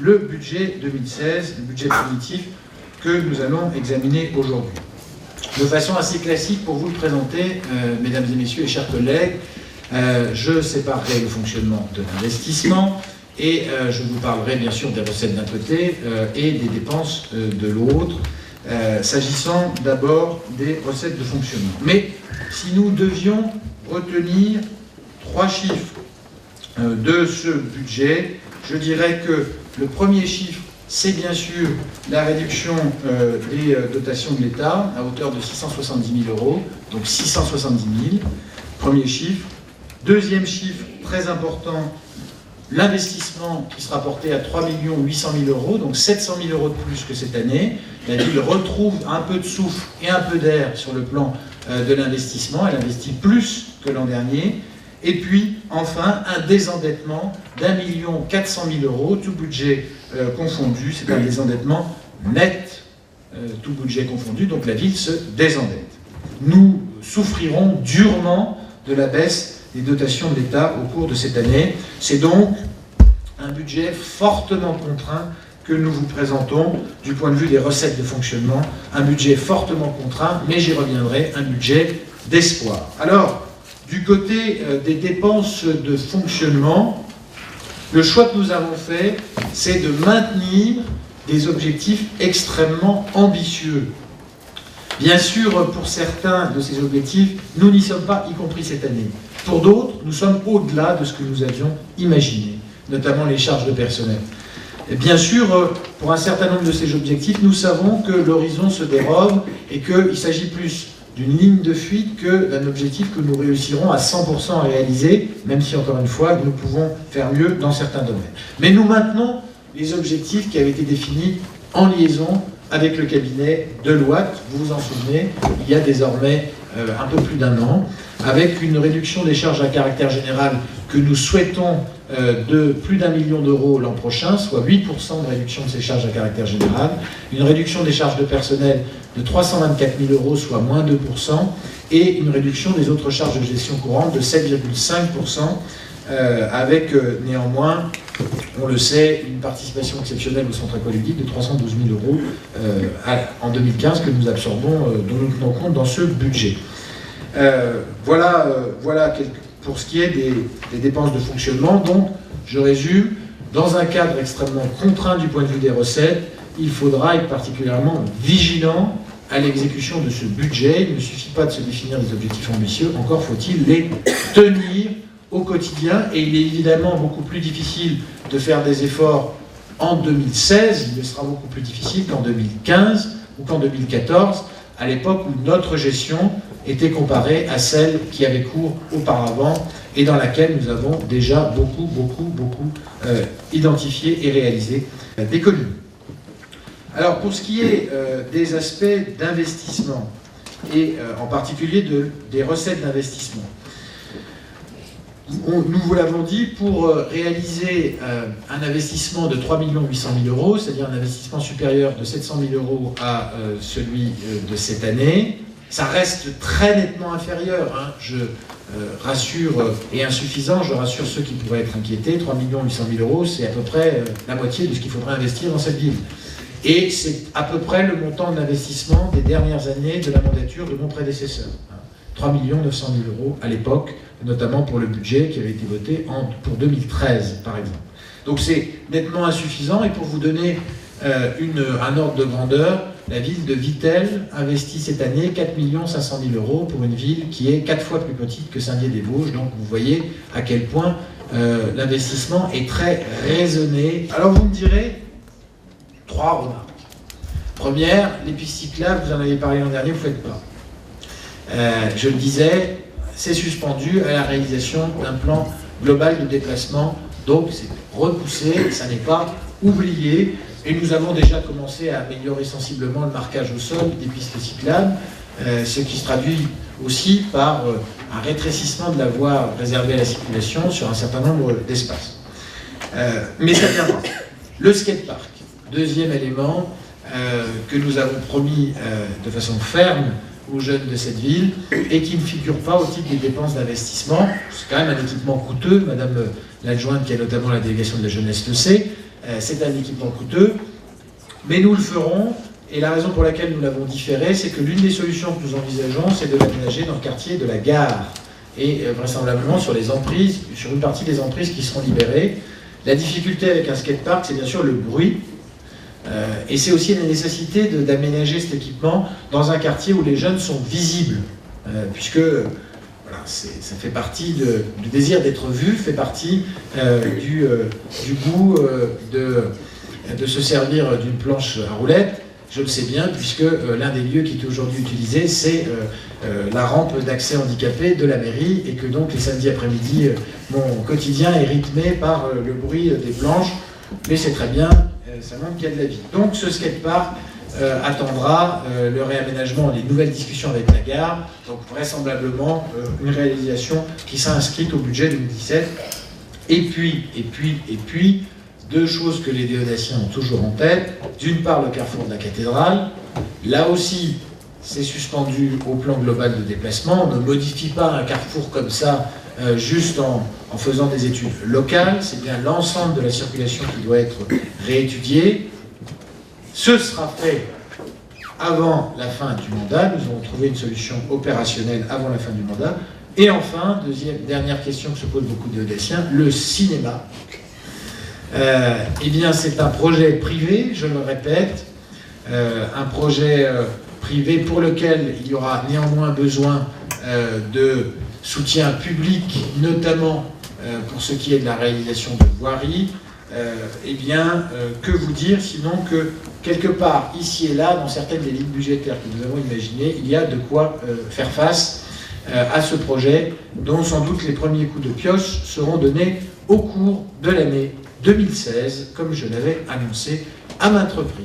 le budget 2016, le budget primitif que nous allons examiner aujourd'hui. De façon assez classique, pour vous le présenter, mesdames et messieurs et chers collègues, je séparerai le fonctionnement de l'investissement et je vous parlerai bien sûr des recettes d'un côté et des dépenses de l'autre, s'agissant d'abord des recettes de fonctionnement. Mais si nous devions retenir 3 chiffres de ce budget, je dirais que le premier chiffre, c'est bien sûr la réduction des dotations de l'État à hauteur de 670 000 €, donc 670 000, premier chiffre. Deuxième chiffre, très important, l'investissement qui sera porté à 3 800 000 €, donc 700 000 € de plus que cette année. La ville retrouve un peu de souffle et un peu d'air sur le plan de l'investissement, elle investit plus que l'an dernier. Et puis, enfin, un désendettement d'1 400 000 €, tout budget confondu. C'est un désendettement net, tout budget confondu, donc la ville se désendette. Nous souffrirons durement de la baisse des dotations de l'État au cours de cette année. C'est donc un budget fortement contraint que nous vous présentons du point de vue des recettes de fonctionnement. Un budget fortement contraint, mais j'y reviendrai, un budget d'espoir. Alors, du côté des dépenses de fonctionnement, le choix que nous avons fait, c'est de maintenir des objectifs extrêmement ambitieux. Bien sûr, pour certains de ces objectifs, nous n'y sommes pas, y compris cette année. Pour d'autres, nous sommes au-delà de ce que nous avions imaginé, notamment les charges de personnel. Et bien sûr, pour un certain nombre de ces objectifs, nous savons que l'horizon se dérobe et qu'il s'agit plus d'une ligne de fuite que d'un objectif que nous réussirons à 100% à réaliser, même si, encore une fois, nous pouvons faire mieux dans certains domaines. Mais nous maintenons les objectifs qui avaient été définis en liaison avec le cabinet Deloitte. Vous vous en souvenez, il y a désormais un peu plus d'1 an, avec une réduction des charges à caractère général que nous souhaitons de plus d'1 million € l'an prochain, soit 8% de réduction de ces charges à caractère général, une réduction des charges de personnel de 324 000 €, soit moins 2%, et une réduction des autres charges de gestion courante de 7,5%, avec néanmoins, on le sait, une participation exceptionnelle au centre écologique de 312 000 € en 2015 que nous absorbons, dont nous tenons compte dans ce budget. Voilà pour ce qui est des dépenses de fonctionnement. Donc, je résume, dans un cadre extrêmement contraint du point de vue des recettes, il faudra être particulièrement vigilant à l'exécution de ce budget. Il ne suffit pas de se définir des objectifs ambitieux, encore faut-il les tenir au quotidien. Et il est évidemment beaucoup plus difficile de faire des efforts en 2016, il sera beaucoup plus difficile qu'en 2015 ou qu'en 2014, à l'époque où notre gestion était comparée à celle qui avait cours auparavant et dans laquelle nous avons déjà beaucoup identifié et réalisé d'économies. Alors, pour ce qui est des aspects d'investissement, et en particulier des recettes d'investissement, nous vous l'avons dit, pour réaliser un investissement de 3 800 000 €, c'est-à-dire un investissement supérieur de 700 000 € à celui de cette année, ça reste très nettement inférieur, hein, je rassure, et insuffisant, je rassure ceux qui pourraient être inquiétés. 3 800 000 €, c'est à peu près la moitié de ce qu'il faudrait investir dans cette ville. Et c'est à peu près le montant de l'investissement des dernières années de la mandature de mon prédécesseur. 3 900 000 € à l'époque, notamment pour le budget qui avait été voté pour 2013, par exemple. Donc c'est nettement insuffisant, et pour vous donner un ordre de grandeur, la ville de Vittel investit cette année 4 500 000 € pour une ville qui est 4 fois plus petite que Saint-Dié-des-Vosges. Donc vous voyez à quel point l'investissement est très raisonné. Alors vous me direz, 3 remarques. Première, les pistes cyclables, vous en avez parlé l'an dernier, vous ne faites pas. Je le disais, c'est suspendu à la réalisation d'un plan global de déplacement, donc c'est repoussé, ça n'est pas oublié, et nous avons déjà commencé à améliorer sensiblement le marquage au sol des pistes cyclables, ce qui se traduit aussi par un rétrécissement de la voie réservée à la circulation sur un certain nombre d'espaces. Mais ça viendra. Le skatepark, deuxième élément que nous avons promis de façon ferme aux jeunes de cette ville et qui ne figure pas au titre des dépenses d'investissement. C'est quand même un équipement coûteux, Madame l'adjointe qui a notamment la délégation de la jeunesse le sait. c'est un équipement coûteux, mais nous le ferons. Et la raison pour laquelle nous l'avons différé, c'est que l'une des solutions que nous envisageons, c'est de l'aménager dans le quartier de la gare. Et vraisemblablement sur les emprises, sur une partie des emprises qui seront libérées. La difficulté avec un skatepark, c'est bien sûr le bruit. Et c'est aussi la nécessité d'aménager cet équipement dans un quartier où les jeunes sont visibles. Puisque voilà, ça fait partie du désir d'être vu, fait partie du goût de se servir d'une planche à roulettes. Je le sais bien, puisque l'un des lieux qui est aujourd'hui utilisé, c'est la rampe d'accès handicapé de la mairie, et que donc les samedis après-midi, mon quotidien est rythmé par le bruit des planches, mais c'est très bien, ça montre qu'il y a de la vie. Donc ce skatepark attendra le réaménagement, les nouvelles discussions avec la gare, donc vraisemblablement une réalisation qui sera inscrite au budget 2017. Et puis, deux choses que les déodaciens ont toujours en tête. D'une part, le carrefour de la cathédrale. Là aussi, c'est suspendu au plan global de déplacement. On ne modifie pas un carrefour comme ça, juste en faisant des études locales. C'est bien l'ensemble de la circulation qui doit être réétudié. Ce sera fait avant la fin du mandat. Nous avons trouvé une solution opérationnelle avant la fin du mandat. Et enfin, dernière question que se posent beaucoup de déodaciens, le cinéma. Eh bien, c'est un projet privé, je le répète, un projet privé pour lequel il y aura néanmoins besoin de soutien public, notamment pour ce qui est de la réalisation de voiries. Eh bien, que vous dire, sinon que quelque part, ici et là, dans certaines des lignes budgétaires que nous avons imaginées, il y a de quoi faire face à ce projet, dont sans doute les premiers coups de pioche seront donnés au cours de l'année 2016, comme je l'avais annoncé à maintes reprises.